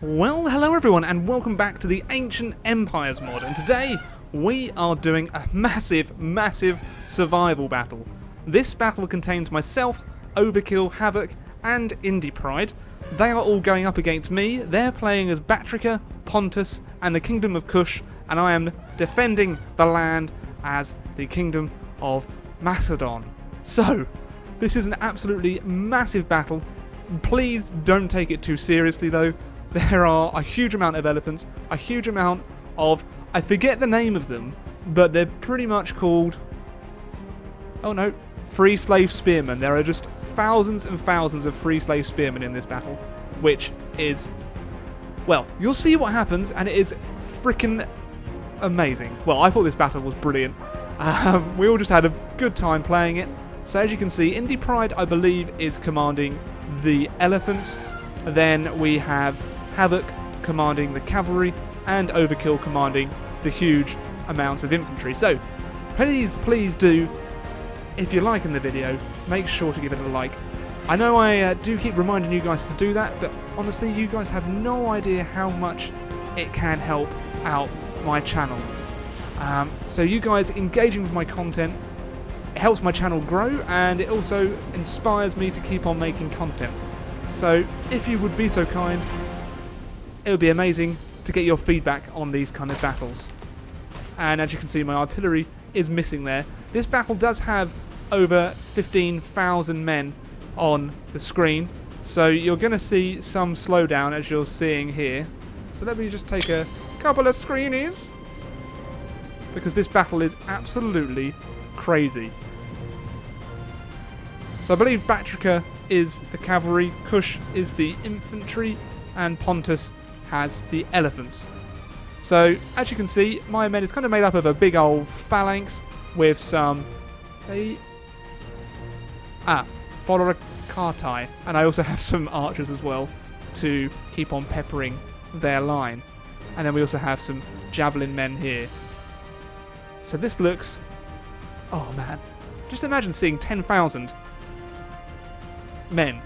Well, hello everyone and welcome back to the Ancient Empires mod, and today we are doing a massive survival battle. This battle contains myself, Overkill, Havoc and Indie Pride. They are all going up against me. They're playing as Bactrica, Pontus and the Kingdom of Kush, and I am defending the land as the Kingdom of Macedon. So, this is an absolutely massive battle. Please don't take it too seriously though. There are a huge amount of elephants, a huge amount of, I forget the name of them, but they're pretty much called, oh no, free slave spearmen. There are just thousands and thousands of free slave spearmen in this battle, which is, well, you'll see what happens, and it is freaking amazing. Well, I thought this battle was brilliant. We all just had a good time playing it. So as you can see, Indie Pride, I believe, is commanding the elephants. Then we have Havoc commanding the cavalry, and Overkill commanding the huge amounts of infantry. So, please do, if you're liking the video, make sure to give it a like. I know I do keep reminding you guys to do that, but honestly, you guys have no idea how much it can help out my channel. So you guys engaging with my content, it helps my channel grow, and it also inspires me to keep on making content. So, if you would be so kind, it would be amazing to get your feedback on these kind of battles. And as you can see, my artillery is missing there. This battle does have over 15,000 men on the screen, so you're going to see some slowdown as you're seeing here. So let me just take a couple of screenies, because this battle is absolutely crazy. So I believe Bactrica is the cavalry, Kush is the infantry, and Pontus has the elephants. So, as you can see, my men is kind of made up of a big old phalanx with some Folorakatai, and I also have some archers as well to keep on peppering their line. And then we also have some javelin men here. So this looks, oh man, just imagine seeing 10,000 men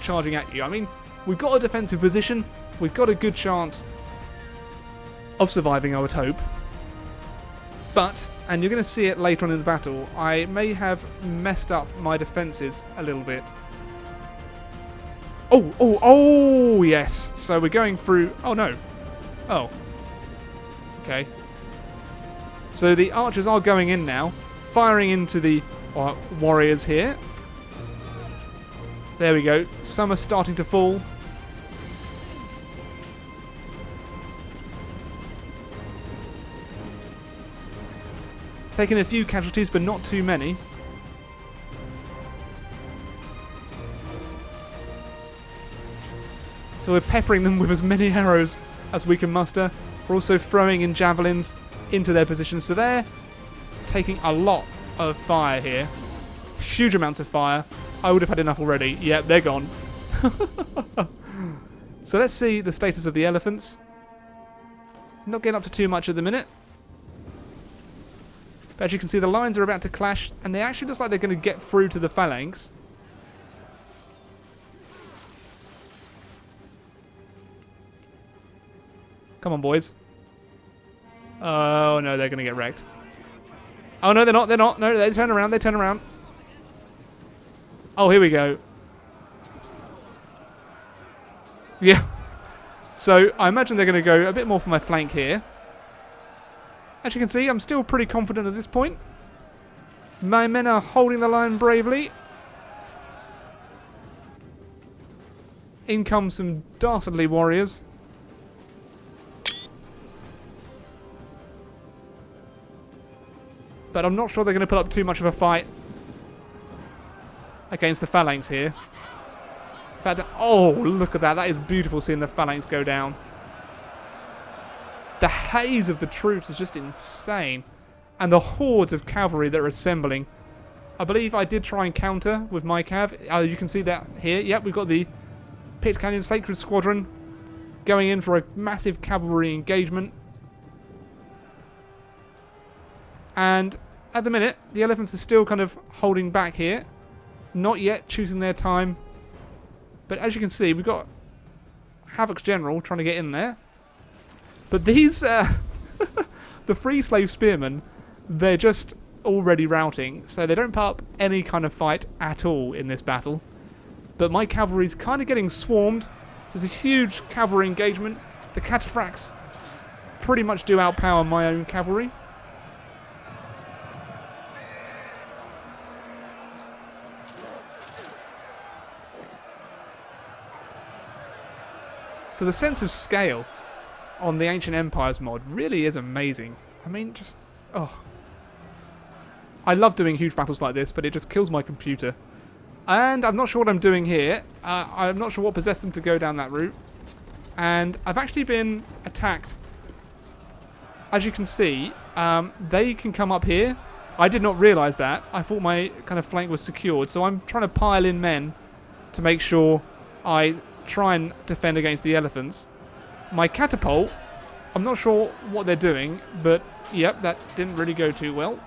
charging at you. I mean, we've got a defensive position, we've got a good chance of surviving, I would hope. But, and you're going to see it later on in the battle, I may have messed up my defences a little bit. Oh, yes. So we're going through, oh no. Oh. Okay. So the archers are going in now, firing into the warriors here. There we go. Some are starting to fall. Taking a few casualties, but not too many. So we're peppering them with as many arrows as we can muster. We're also throwing in javelins into their positions. So they're taking a lot of fire here. Huge amounts of fire. I would have had enough already. Yep, they're gone. So let's see the status of the elephants. Not getting up to too much at the minute. But as you can see, the lines are about to clash, and they actually look like they're going to get through to the phalanx. Come on, boys. Oh, no, they're going to get wrecked. Oh, no, they're not. They're not. No, they turn around. They turn around. Oh, here we go. Yeah. So, I imagine they're going to go a bit more for my flank here. As you can see, I'm still pretty confident at this point. My men are holding the line bravely. In come some dastardly warriors. But I'm not sure they're going to put up too much of a fight against the phalanx here. In fact, oh, look at that. That is beautiful seeing the phalanx go down. The haze of the troops is just insane. And the hordes of cavalry that are assembling. I believe I did try and counter with my cav. You can see that here. Yep, we've got the Pit Canyon Sacred Squadron going in for a massive cavalry engagement. And at the minute, the elephants are still kind of holding back here. Not yet choosing their time. But as you can see, we've got Havoc's general trying to get in there. But these, the free slave spearmen, they're just already routing, so they don't put up any kind of fight at all in this battle. But my cavalry's kind of getting swarmed. So there's a huge cavalry engagement. The cataphracts pretty much do outpower my own cavalry. So the sense of scale on the Ancient Empires mod really is amazing. I mean, just... oh. I love doing huge battles like this, but it just kills my computer. And I'm not sure what I'm doing here. I'm not sure what possessed them to go down that route. And I've actually been attacked. As you can see, they can come up here. I did not realise that. I thought my kind of flank was secured. So I'm trying to pile in men to make sure I try and defend against the elephants. My catapult, I'm not sure what they're doing, but yep, that didn't really go too well.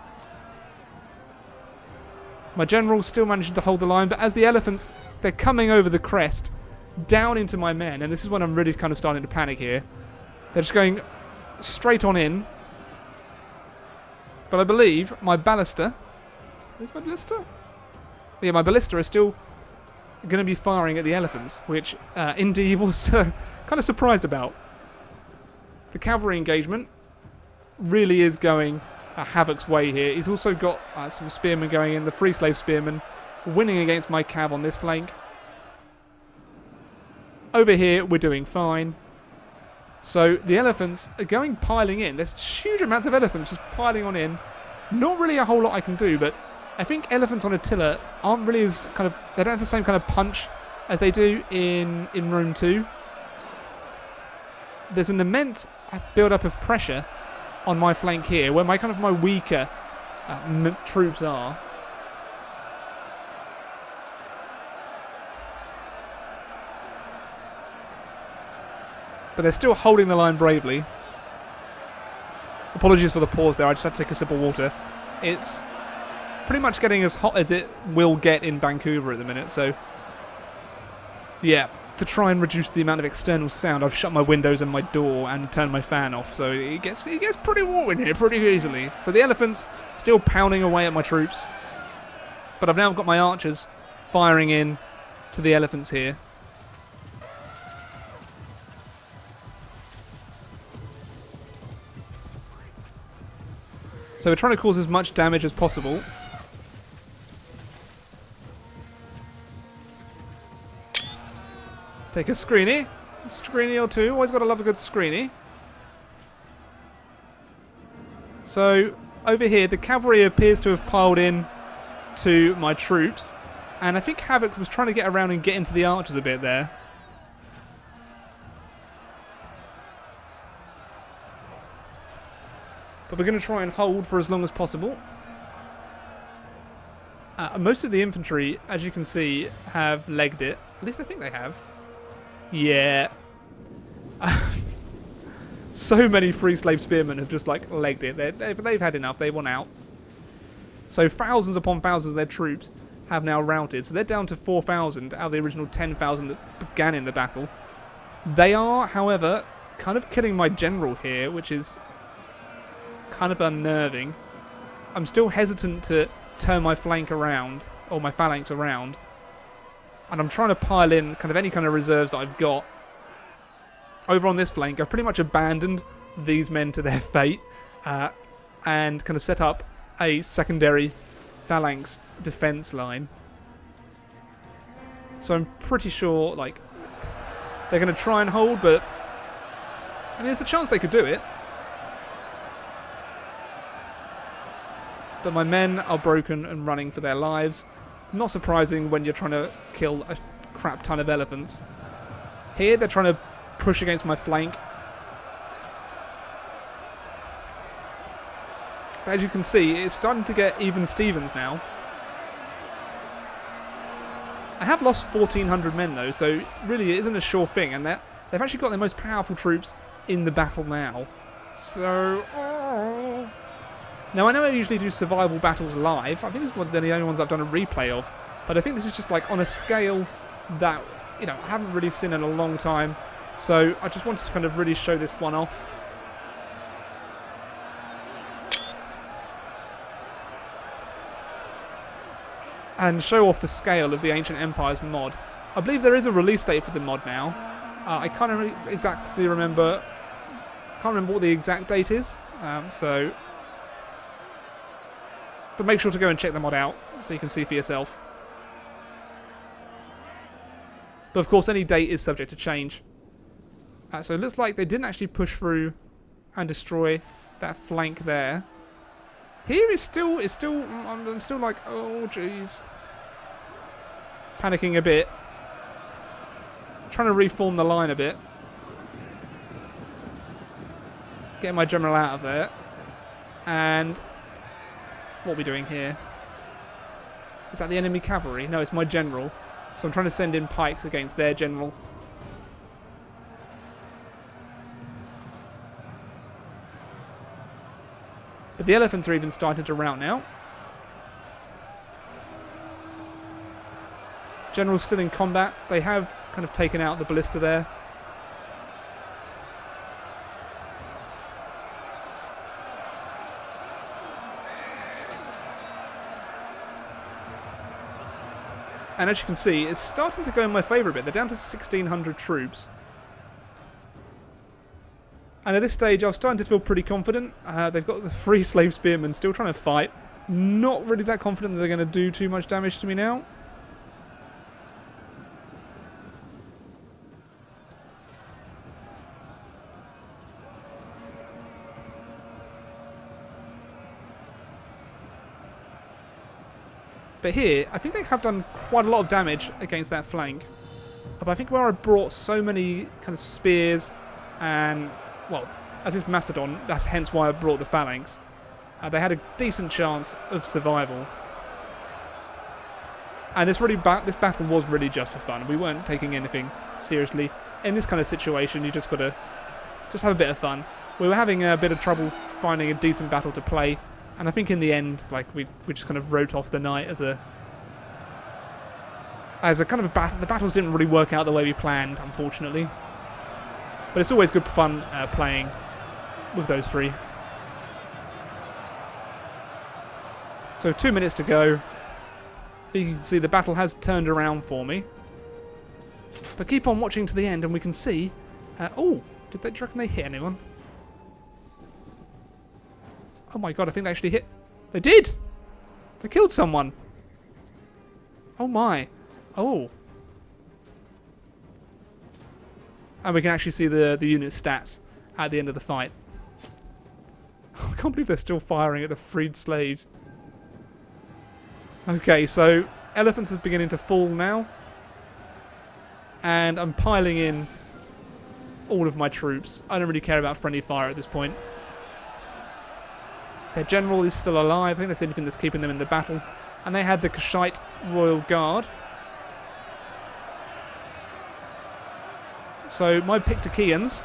My general's still managing to hold the line, but as the elephants, they're coming over the crest down into my men, and this is when I'm really kind of starting to panic here. They're just going straight on in. But I believe my ballista... is my ballista? Yeah, my ballista is still going to be firing at the elephants, which Indy was kind of surprised about. The cavalry engagement really is going Havoc's way here. He's also got some spearmen going in, the free slave spearmen winning against my cav on this flank. Over here we're doing fine. So the elephants are going piling in. There's huge amounts of elephants just piling on in. Not really a whole lot I can do, but I think elephants on Attila aren't really as kind of... they don't have the same kind of punch as they do in Rome 2. There's an immense build-up of pressure on my flank here, where my weaker troops are. But they're still holding the line bravely. Apologies for the pause there, I just had to take a sip of water. It's pretty much getting as hot as it will get in Vancouver at the minute, so... yeah, to try and reduce the amount of external sound, I've shut my windows and my door and turned my fan off, so it gets pretty warm in here pretty easily. So the elephants still pounding away at my troops, but I've now got my archers firing in to the elephants here. So we're trying to cause as much damage as possible. Take a screeny or two. Always got to love a good screeny. So over here, the cavalry appears to have piled in to my troops, and I think Havoc was trying to get around and get into the archers a bit there. But we're going to try and hold for as long as possible. Most of the infantry, as you can see, have legged it. At least I think they have. Yeah. So many free slave spearmen have just like legged it. They've had enough. They want out. So thousands upon thousands of their troops have now routed. So they're down to 4,000 out of the original 10,000 that began in the battle. They are, however, kind of killing my general here, which is kind of unnerving. I'm still hesitant to turn my flank around, or my phalanx around. And I'm trying to pile in kind of any kind of reserves that I've got. Over on this flank, I've pretty much abandoned these men to their fate and kind of set up a secondary phalanx defense line. So I'm pretty sure, like, they're going to try and hold, but I mean, there's a chance they could do it. But my men are broken and running for their lives. Not surprising when you're trying to kill a crap ton of elephants. Here they're trying to push against my flank. But as you can see, it's starting to get even Stevens now. I have lost 1,400 men though, so really it isn't a sure thing, and they've actually got their most powerful troops in the battle now. So... Now, I know I usually do survival battles live. I think this is one of the only ones I've done a replay of. But I think this is just like on a scale that, you know, I haven't really seen in a long time. So I just wanted to kind of really show this one off. And show off the scale of the Ancient Empires mod. I believe there is a release date for the mod now. I can't really exactly remember. Can't remember what the exact date is. But make sure to go and check the mod out so you can see for yourself. But of course, any date is subject to change. So it looks like they didn't actually push through and destroy that flank there. Here is still, I'm still like, oh jeez. Panicking a bit. Trying to reform the line a bit. Getting my general out of there. And what are we doing here? Is that the enemy cavalry? No, it's my general. So I'm trying to send in pikes against their general. But the elephants are even starting to rout now. General's still in combat. They have kind of taken out the ballista there. And as you can see, it's starting to go in my favour a bit. They're down to 1,600 troops. And at this stage, I was starting to feel pretty confident. They've got the 3 slave spearmen still trying to fight. Not really that confident that they're going to do too much damage to me now. But here, I think they have done quite a lot of damage against that flank. But I think where I brought so many kind of spears and, well, as is Macedon, that's hence why I brought the phalanx. They had a decent chance of survival. And this battle was really just for fun. We weren't taking anything seriously. In this kind of situation, you just got to have a bit of fun. We were having a bit of trouble finding a decent battle to play. And I think in the end, like we just kind of wrote off the night as a kind of battle. The battles didn't really work out the way we planned, unfortunately. But it's always good fun playing with those 3. So 2 minutes to go. I think you can see the battle has turned around for me. But keep on watching to the end, and we can see. Oh, do you reckon they hit anyone? Oh my god, I think they actually hit. They did! They killed someone. Oh my. Oh. And we can actually see the unit stats at the end of the fight. I can't believe they're still firing at the freed slaves. Okay, so elephants is beginning to fall now. And I'm piling in all of my troops. I don't really care about friendly fire at this point. Their general is still alive. I think that's the only thing that's keeping them in the battle. And they had the Kushite Royal Guard. So my Picticians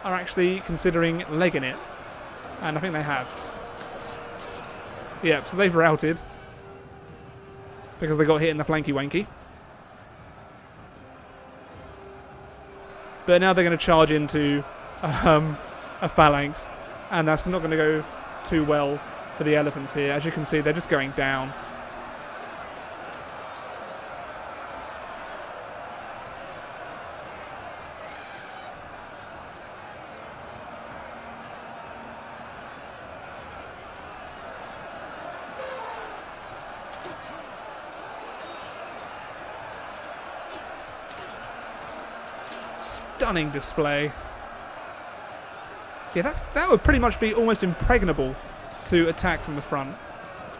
are actually considering legging it. And I think they have. Yeah, so they've routed. Because they got hit in the flanky wanky. But now they're going to charge into a phalanx. And that's not going to go too well for the elephants here. As you can see, they're just going down. Stunning display. Yeah, that would pretty much be almost impregnable to attack from the front.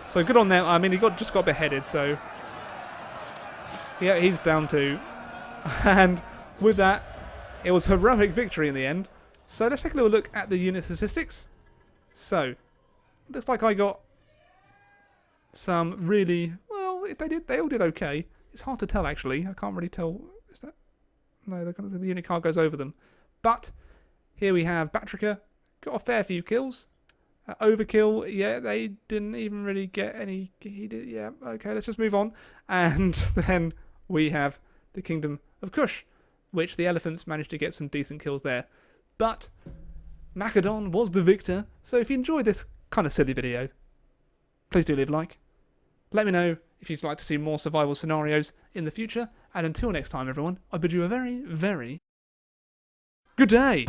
So good on them. I mean, he just got beheaded, so yeah, he's down too. And with that, it was heroic victory in the end. So let's take a little look at the unit statistics. So looks like I got some really well. They all did okay. It's hard to tell actually. I can't really tell. Is that no? The unit card goes over them, but. Here we have Batrica, got a fair few kills. Overkill, yeah, they didn't even really get any. He did, yeah, okay, let's just move on. And then we have the Kingdom of Kush. which the elephants managed to get some decent kills there. But Macedon was the victor, so if you enjoyed this kind of silly video, please do leave a like. Let me know if you'd like to see more survival scenarios in the future, and until next time everyone, I bid you a very, very good day!